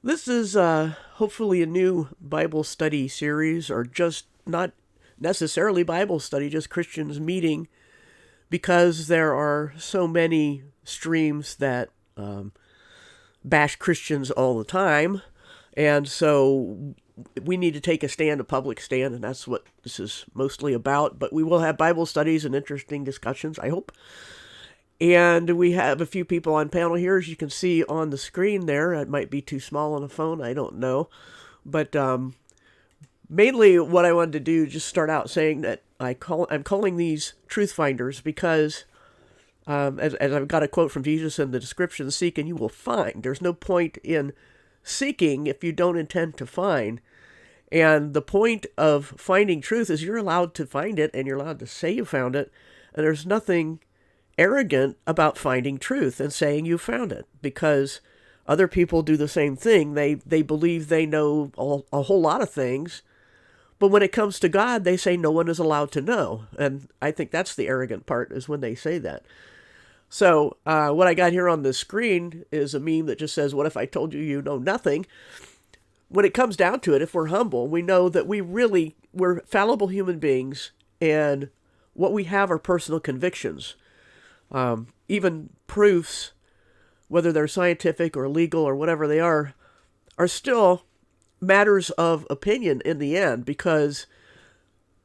This is hopefully a new Bible study series, or just not necessarily Bible study, just Christians meeting, because there are so many streams that bash Christians all the time. And so we need to take a stand, a public stand, and that's what this is mostly about. But we will have Bible studies and interesting discussions, I hope. And we have a few people on panel here, as you can see on the screen there. It might be too small on a phone, I don't know. But mainly what I wanted to do, just start out saying that I'm calling these truth finders because, as I've got a quote from Jesus in the description, seek and you will find. There's no point in seeking if you don't intend to find. And the point of finding truth is you're allowed to find it and you're allowed to say you found it. And there's nothing arrogant about finding truth and saying you found it, because other people do the same thing. They believe they know a whole lot of things, but when it comes to God, they say no one is allowed to know. And I think that's the arrogant part, is when they say that. So what I got here on the screen is a meme that just says, "What if I told you you know nothing?" When it comes down to it, if we're humble, we know that we're fallible human beings, and what we have are personal convictions. Even proofs, whether they're scientific or legal or whatever they are still matters of opinion in the end, because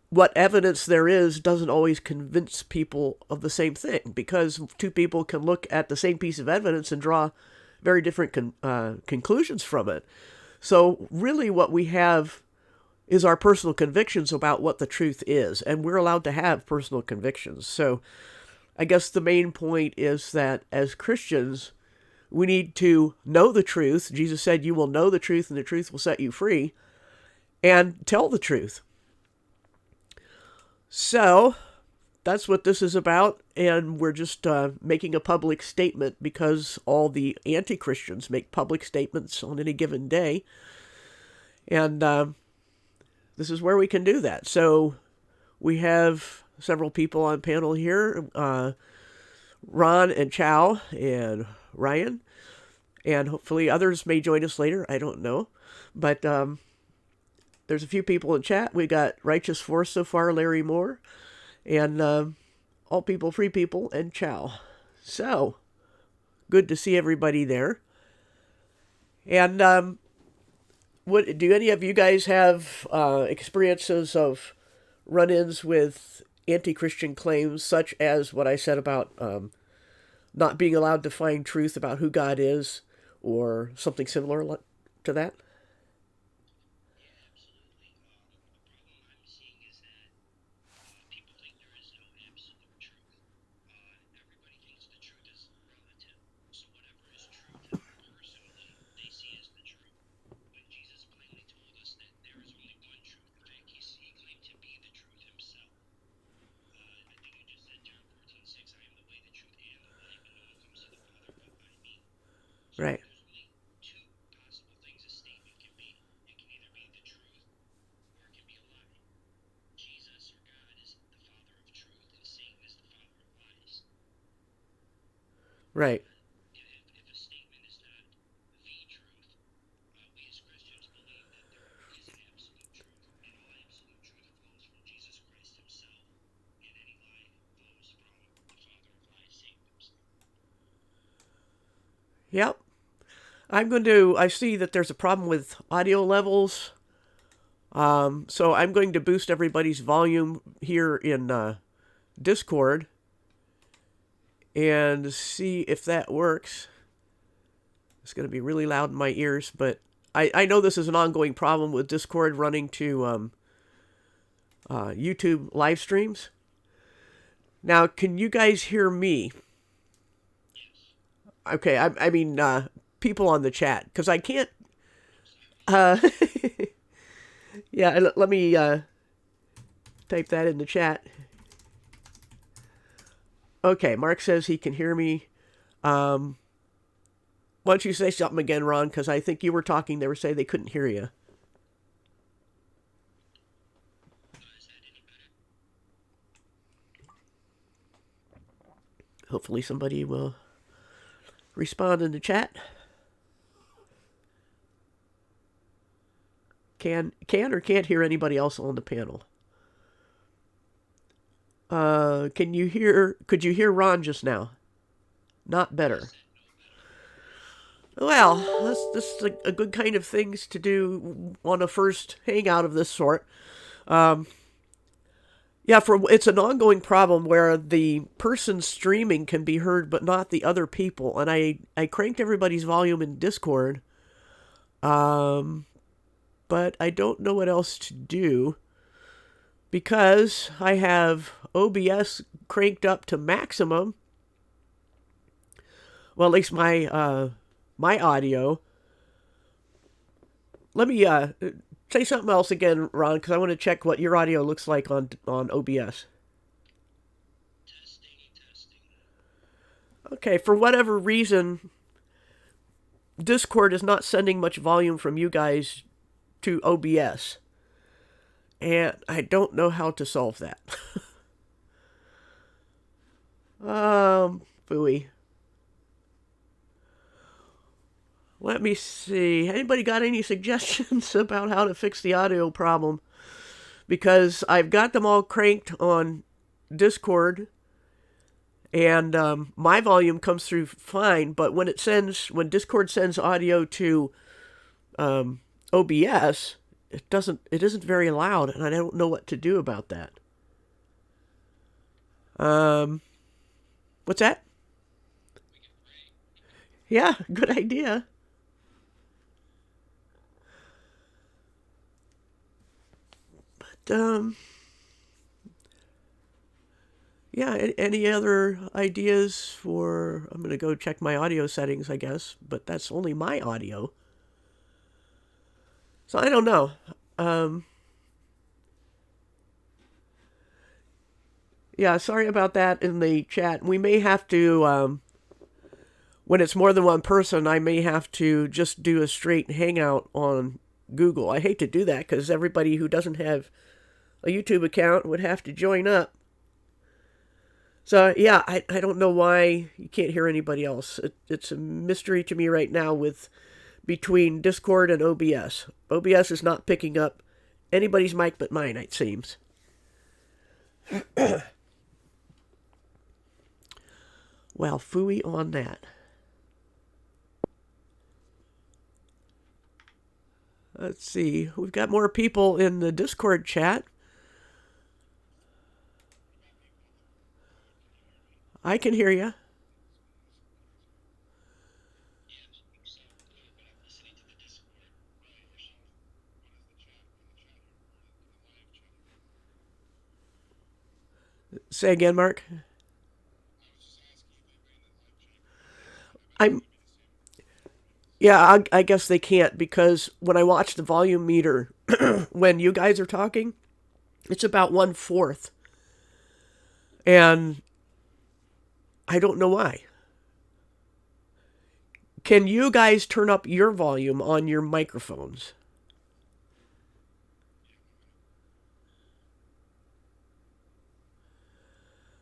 what evidence there is doesn't always convince people of the same thing, because two people can look at the same piece of evidence and draw very different conclusions from it. So really what we have is our personal convictions about what the truth is, and we're allowed to have personal convictions. So I guess the main point is that as Christians, we need to know the truth. Jesus said, "You will know the truth, and the truth will set you free," and tell the truth. So that's what this is about, and we're just making a public statement, because all the anti Christians make public statements on any given day. And this is where we can do that. So we have several people on panel here, Ron and Chow and Ryan, and hopefully others may join us later. I don't know. But there's a few people in chat. We got Righteous Force so far, Larry Moore, and All People, Free People, and Chow. So good to see everybody there. And what do any of you guys have experiences of run-ins with anti-Christian claims, such as what I said about not being allowed to find truth about who God is, or something similar to that? Right. Right. Yep. I see that there's a problem with audio levels. So I'm going to boost everybody's volume here in Discord and see if that works. It's going to be really loud in my ears, but I know this is an ongoing problem with Discord running to YouTube live streams. Now, can you guys hear me? Okay, I mean, people on the chat, because I can't. Uh, yeah, let me type that in the chat. Okay, Mark says he can hear me. Um, why don't you say something again, Ron? Because I think you were talking. They were saying they couldn't hear you. Hopefully, somebody will respond in the chat. can or can't hear anybody else on the panel. Can you hear? Could you hear Ron just now? Not better. Well, this is a good kind of things to do on a first hangout of this sort. Um, yeah, it's an ongoing problem where the person streaming can be heard, but not the other people. And I cranked everybody's volume in Discord, um, but I don't know what else to do because I have OBS cranked up to maximum. Well, at least my audio. Let me say something else again, Ron, because I want to check what your audio looks like on OBS. Okay, for whatever reason, Discord is not sending much volume from you guys to OBS. And I don't know how to solve that. Phooey. Let me see. Anybody got any suggestions about how to fix the audio problem? Because I've got them all cranked on Discord, and my volume comes through fine. But when Discord sends audio to OBS, it isn't very loud, and I don't know what to do about that. What's that? Yeah, good idea. But yeah, any other ideas for? I'm gonna go check my audio settings, I guess, but that's only my audio. So I don't know. Yeah, sorry about that in the chat. We may have to, when it's more than one person, I may have to just do a straight hangout on Google. I hate to do that because everybody who doesn't have a YouTube account would have to join up. So yeah, I don't know why you can't hear anybody else. It's a mystery to me right now between Discord and OBS. OBS is not picking up anybody's mic but mine, it seems. Well, phooey on that. Let's see. We've got more people in the Discord chat. I can hear you. Say again, Mark. I'm. Yeah, I guess they can't because when I watch the volume meter, when you guys are talking, it's about 1/4, and I don't know why. Can you guys turn up your volume on your microphones?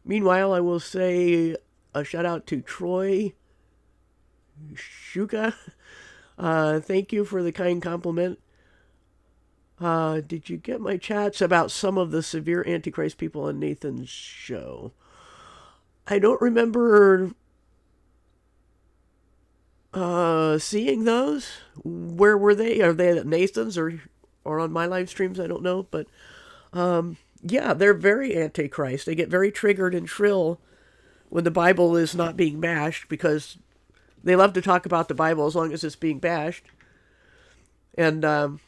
Meanwhile, I will say a shout out to Troy Shuka. Thank you for the kind compliment. Did you get my chats about some of the severe Antichrist people on Nathan's show? I don't remember seeing those. Where were they? Are they at Nathan's or on my live streams? I don't know. But yeah, they're very Antichrist. They get very triggered and shrill when the Bible is not being bashed because they love to talk about the Bible as long as it's being bashed. And but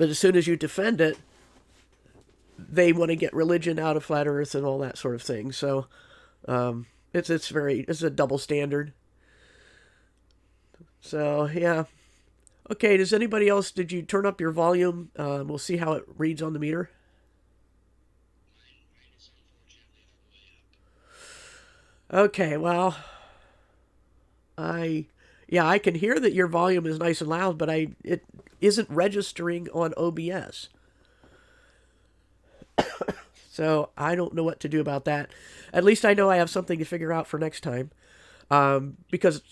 as soon as you defend it, they want to get religion out of flat Earth and all that sort of thing. So it's a double standard. So yeah, okay. Does anybody else? Did you turn up your volume? We'll see how it reads on the meter. Okay, well, I can hear that your volume is nice and loud, but it isn't registering on OBS. So I don't know what to do about that. At least I know I have something to figure out for next time. Because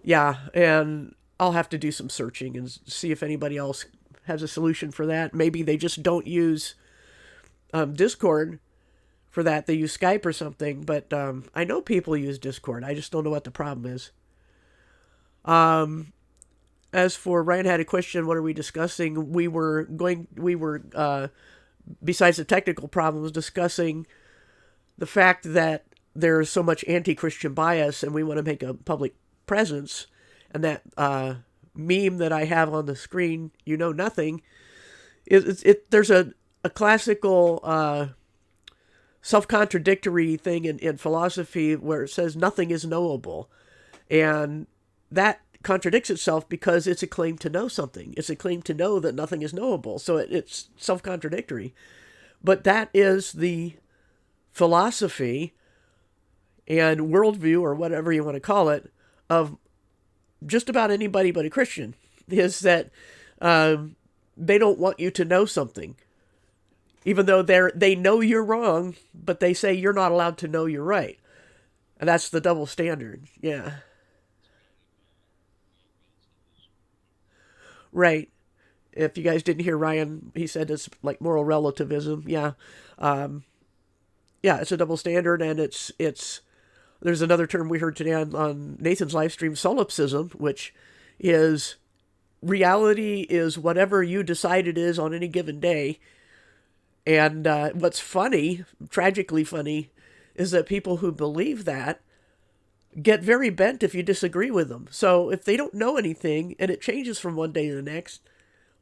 yeah, and I'll have to do some searching and see if anybody else has a solution for that. Maybe they just don't use Discord for that. They use Skype or something. But I know people use Discord. I just don't know what the problem is. As for Ryan had a question, what are we discussing? We were besides the technical problems, discussing the fact that there's so much anti-Christian bias, and we want to make a public presence. And that meme that I have on the screen, you know nothing, there's a classical self-contradictory thing in philosophy where it says nothing is knowable. And that contradicts itself because it's a claim to know something. It's a claim to know that nothing is knowable. So it's self-contradictory. But that is the philosophy and worldview, or whatever you want to call it, of just about anybody but a Christian, is that they don't want you to know something. Even though they know you're wrong, but they say you're not allowed to know you're right. And that's the double standard. Yeah. Right. If you guys didn't hear Ryan, he said it's like moral relativism. Yeah. Yeah, it's a double standard, and it's there's another term we heard today on Nathan's live stream, solipsism, which is reality is whatever you decide it is on any given day. And what's funny, tragically funny, is that people who believe that get very bent if you disagree with them. So if they don't know anything and it changes from one day to the next,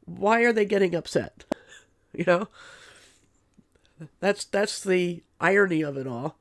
why are they getting upset? You know? That's the irony of it all.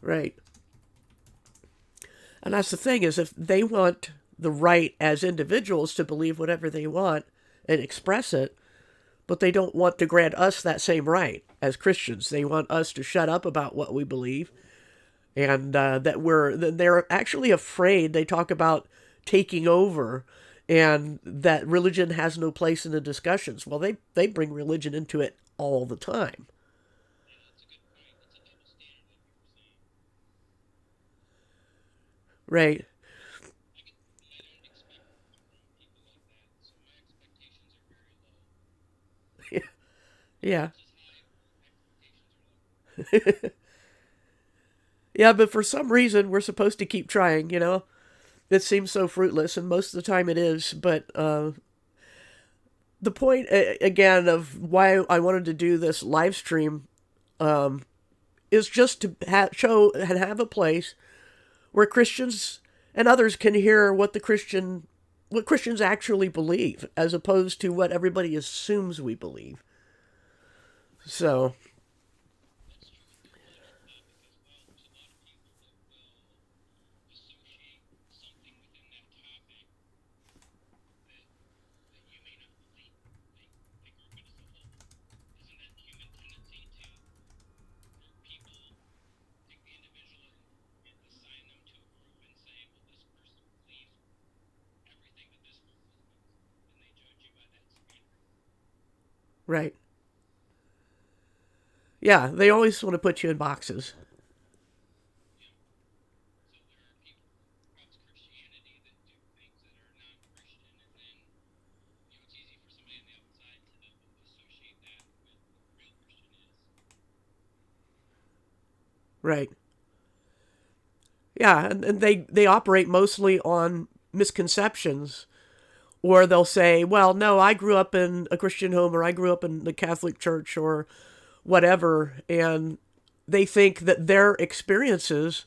Right. And that's the thing, is if they want the right as individuals to believe whatever they want and express it, but they don't want to grant us that same right as Christians. They want us to shut up about what we believe, and they're actually afraid. They talk about taking over, and that religion has no place in the discussions. Well, they bring religion into it all the time. Right. Yeah. Yeah, but for some reason we're supposed to keep trying, you know? It seems so fruitless, and most of the time it is. But the point, again, of why I wanted to do this live stream is just to show and have a place where Christians and others can hear what Christians actually believe, as opposed to what everybody assumes we believe. So, right. Yeah, they always want to put you in boxes. Right. Yeah, and they operate mostly on misconceptions, or they'll say, well, no, I grew up in a Christian home, or I grew up in the Catholic Church, or whatever, and they think that their experiences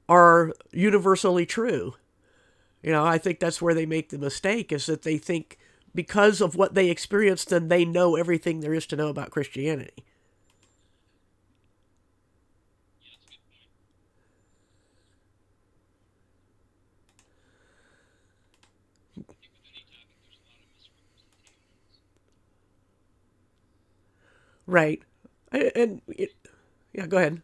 are universally true. I think that's where they make the mistake, is that they think because of what they experienced, then they know everything there is to know about Christianity. Right. Yeah, go ahead.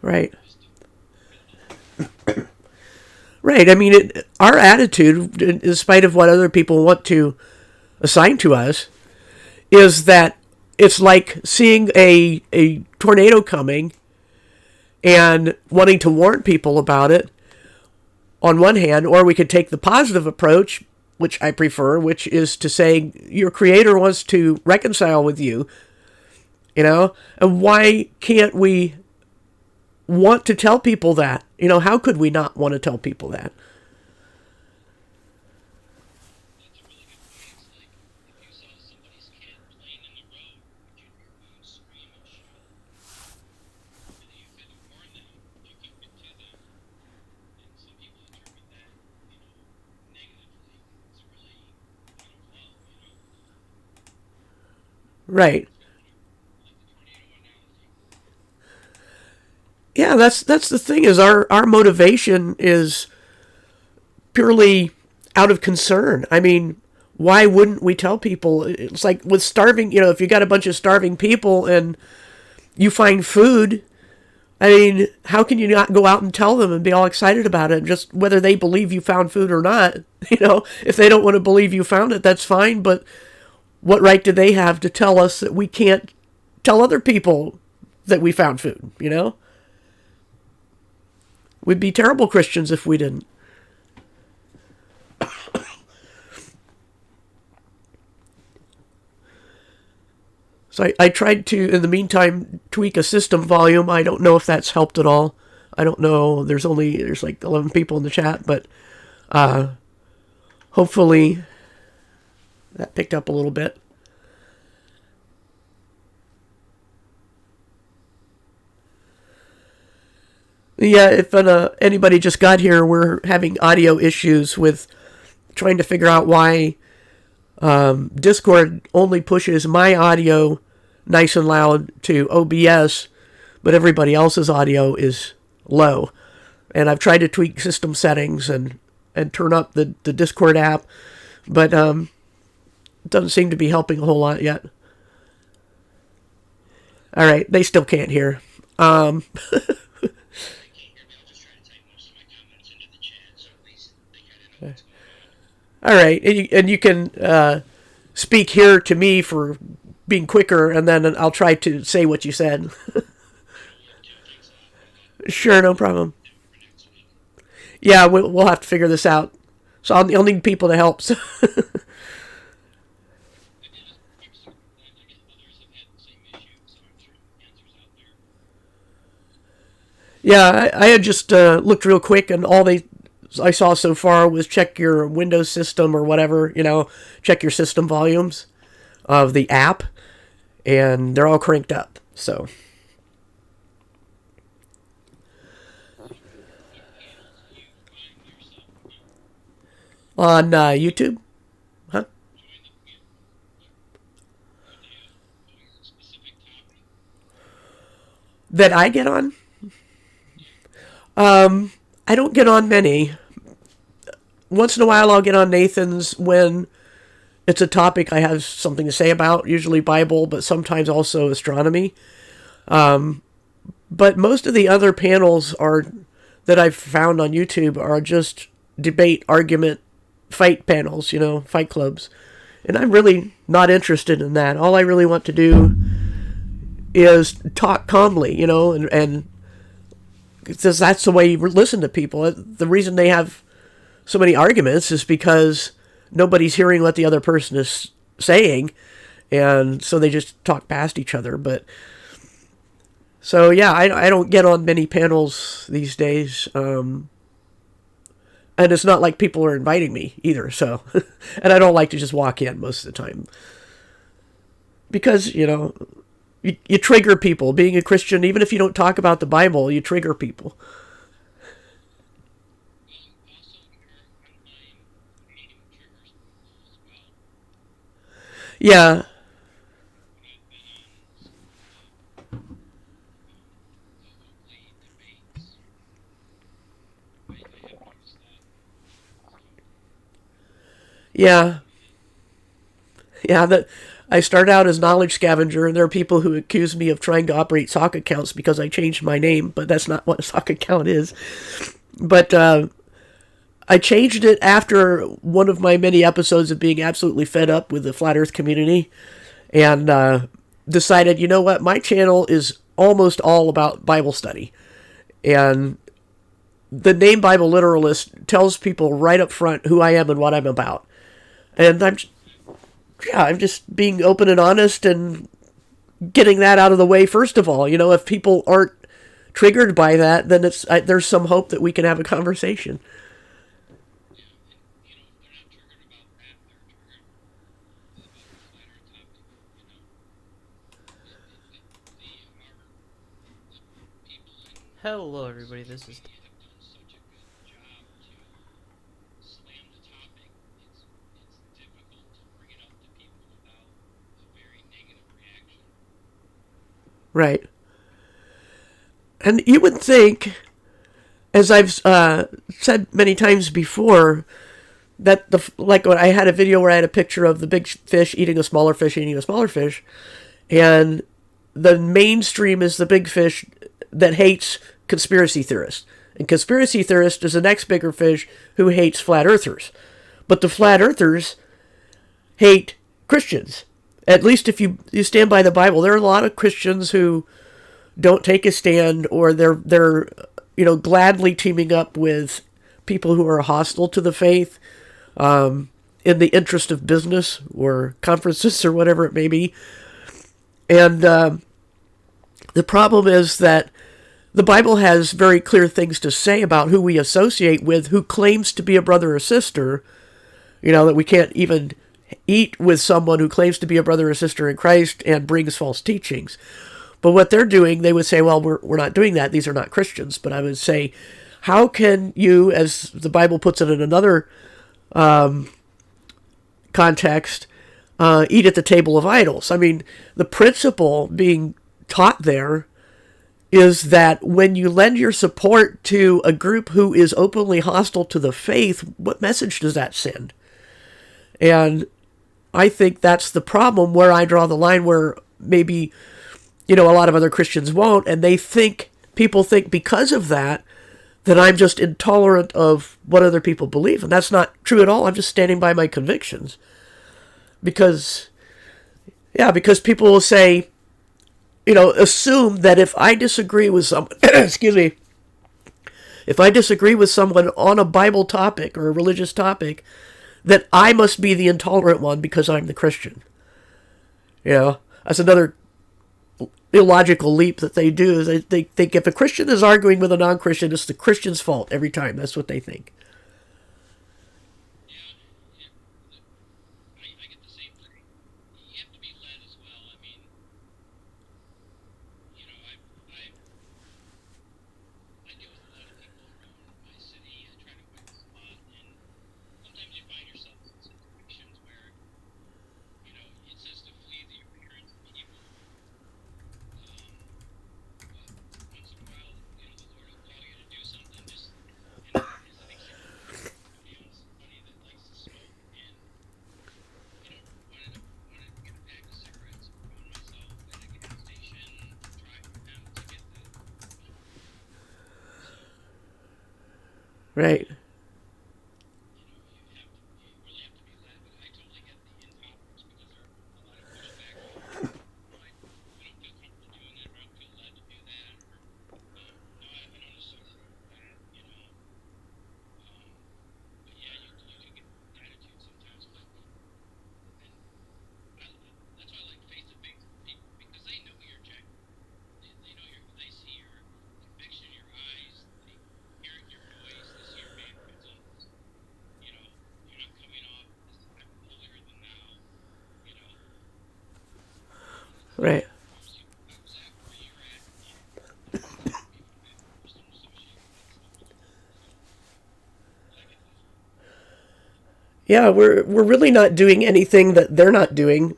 Right. Right. I mean, our attitude, in spite of what other people want to assign to us, is that it's like seeing a tornado coming and wanting to warn people about it on one hand, or we could take the positive approach, which I prefer, which is to say your creator wants to reconcile with you, and why can't we want to tell people that? How could we not want to tell people that? Right. Yeah, that's the thing, is our motivation is purely out of concern. I mean, why wouldn't we tell people? It's like with starving, if you got a bunch of starving people and you find food, I mean, how can you not go out and tell them and be all excited about it, just whether they believe you found food or not? If they don't want to believe you found it, that's fine, but what right do they have to tell us that we can't tell other people that we found food? We'd be terrible Christians if we didn't. So I tried to, in the meantime, tweak a system volume. I don't know if that's helped at all. I don't know. There's like 11 people in the chat, but hopefully that picked up a little bit. Yeah, if anybody just got here, we're having audio issues with trying to figure out why Discord only pushes my audio nice and loud to OBS, but everybody else's audio is low. And I've tried to tweak system settings and turn up the Discord app, but it doesn't seem to be helping a whole lot yet. All right, they still can't hear. All right, and you can speak here to me for being quicker, and then I'll try to say what you said. Sure, no problem. Yeah, we'll have to figure this out. So I'll need people to help. So yeah, I had just looked real quick, and all I saw so far was check your Windows system or whatever, check your system volumes of the app, and they're all cranked up. So on YouTube, huh? That I get on? I don't get on many. Once in a while, I'll get on Nathan's when it's a topic I have something to say about, usually Bible, but sometimes also astronomy. But most of the other panels that I've found on YouTube are just debate, argument, fight panels, fight clubs. And I'm really not interested in that. All I really want to do is talk calmly, and because that's the way you listen to people. The reason they have so many arguments is because nobody's hearing what the other person is saying, and so they just talk past each other. But so yeah, I don't get on many panels these days, and it's not like people are inviting me either. So, and I don't like to just walk in most of the time because you trigger people. Being a Christian, even if you don't talk about the Bible, you trigger people. Yeah. Yeah. Yeah, that I started out as knowledge scavenger, and there are people who accuse me of trying to operate sock accounts because I changed my name, but that's not what a sock account is. But I changed it after one of my many episodes of being absolutely fed up with the flat Earth community, and decided, you know what, my channel is almost all about Bible study, and the name Bible Literalist tells people right up front who I am and what I'm about. And I'm just being open and honest and getting that out of the way first of all. If people aren't triggered by that, then there's some hope that we can have a conversation. Hello, everybody. This is Right. And you would think, as I've said many times before, that like when I had a video where I had a picture of the big fish eating a smaller fish eating a smaller fish, and the mainstream is the big fish that hates conspiracy theorists, and conspiracy theorist is the next bigger fish who hates flat earthers, but the flat earthers hate Christians. At least if you stand by the Bible, there are a lot of Christians who don't take a stand, or they're gladly teaming up with people who are hostile to the faith, in the interest of business or conferences or whatever it may be. And the problem is that the Bible has very clear things to say about who we associate with, who claims to be a brother or sister. That we can't even eat with someone who claims to be a brother or sister in Christ and brings false teachings. But what they're doing, they would say, well, we're not doing that. These are not Christians. But I would say, how can you, as the Bible puts it in another context, eat at the table of idols? I mean, the principle being taught there is that when you lend your support to a group who is openly hostile to the faith, what message does that send? And I think that's the problem, where I draw the line, where maybe a lot of other Christians won't, and people think because of that I'm just intolerant of what other people believe, and that's not true at all. I'm just standing by my convictions. Because people will say, assume that if I disagree with someone, excuse me, if I disagree with someone on a Bible topic or a religious topic, that I must be the intolerant one because I'm the Christian. That's another illogical leap that they do. Is they think if a Christian is arguing with a non-Christian, it's the Christian's fault every time. That's what they think. Right. Right. Yeah, we're really not doing anything that they're not doing.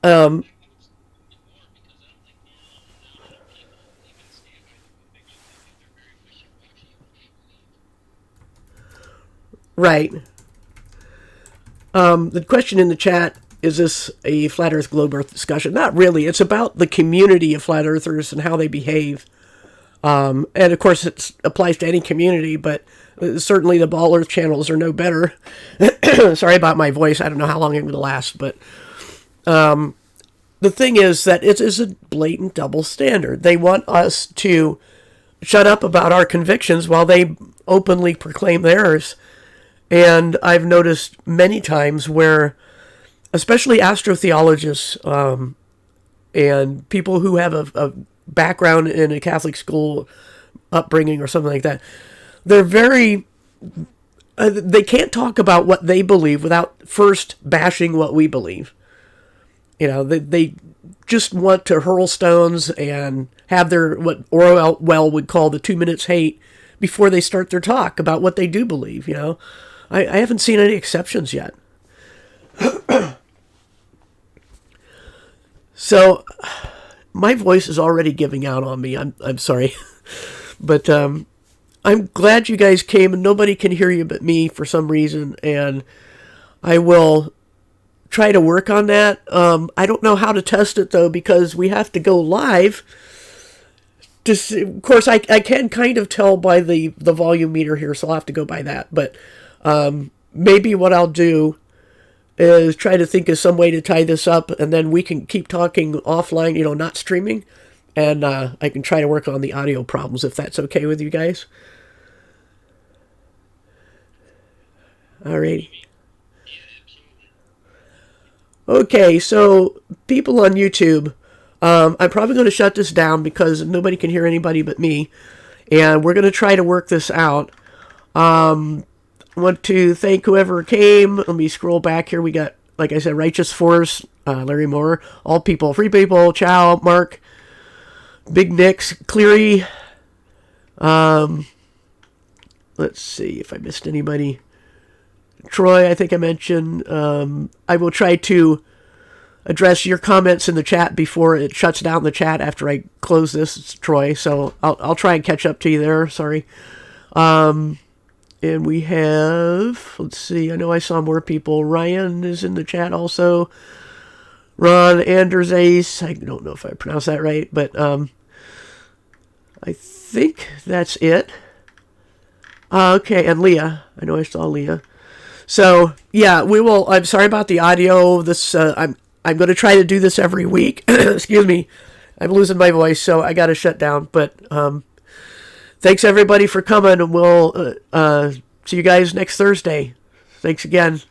Um, right. The question in the chat is this a flat Earth globe Earth discussion? Not really. It's about the community of flat Earthers and how they behave. And of course, it applies to any community, but certainly the Ball Earth channels are no better. Sorry about my voice. I don't know how long it would last, but the thing is that it is a blatant double standard. They want us to shut up about our convictions while they openly proclaim theirs. And I've noticed many times where, especially astrotheologists and people who have a background in a Catholic school upbringing or something like that, they're very. They can't talk about what they believe without first bashing what we believe. They just want to hurl stones and have their, what Orwell would call the 2 minutes hate before they start their talk about what they do believe. I haven't seen any exceptions yet. So my voice is already giving out on me. I'm sorry. But I'm glad you guys came, and nobody can hear you but me for some reason, and I will try to work on that. I don't know how to test it, though, because we have to go live. Of course, I can kind of tell by the volume meter here, so I'll have to go by that. But maybe what I'll do is try to think of some way to tie this up, and then we can keep talking offline, not streaming, and I can try to work on the audio problems if that's okay with you guys. Alrighty. Okay, so people on YouTube, I'm probably going to shut this down because nobody can hear anybody but me, and we're going to try to work this out. I want to thank whoever came. Let me scroll back here. We got, like I said, Righteous Force, Larry Moore, All People, Free People, Chow, Mark, Big Nix, Cleary. Let's see if I missed anybody. Troy, I think I mentioned. I will try to address your comments in the chat before it shuts down the chat after I close this. It's Troy, so I'll try and catch up to you there. Sorry. And we have, let's see, I know I saw more people. Ryan is in the chat also. Ron Anders Ace, I don't know if I pronounced that right, but I think that's it. Okay, and Leah. I know I saw Leah. So yeah, we will. I'm sorry about the audio. I'm going to try to do this every week. Excuse me, I'm losing my voice, so I got to shut down. But thanks everybody for coming, and we'll see you guys next Thursday. Thanks again.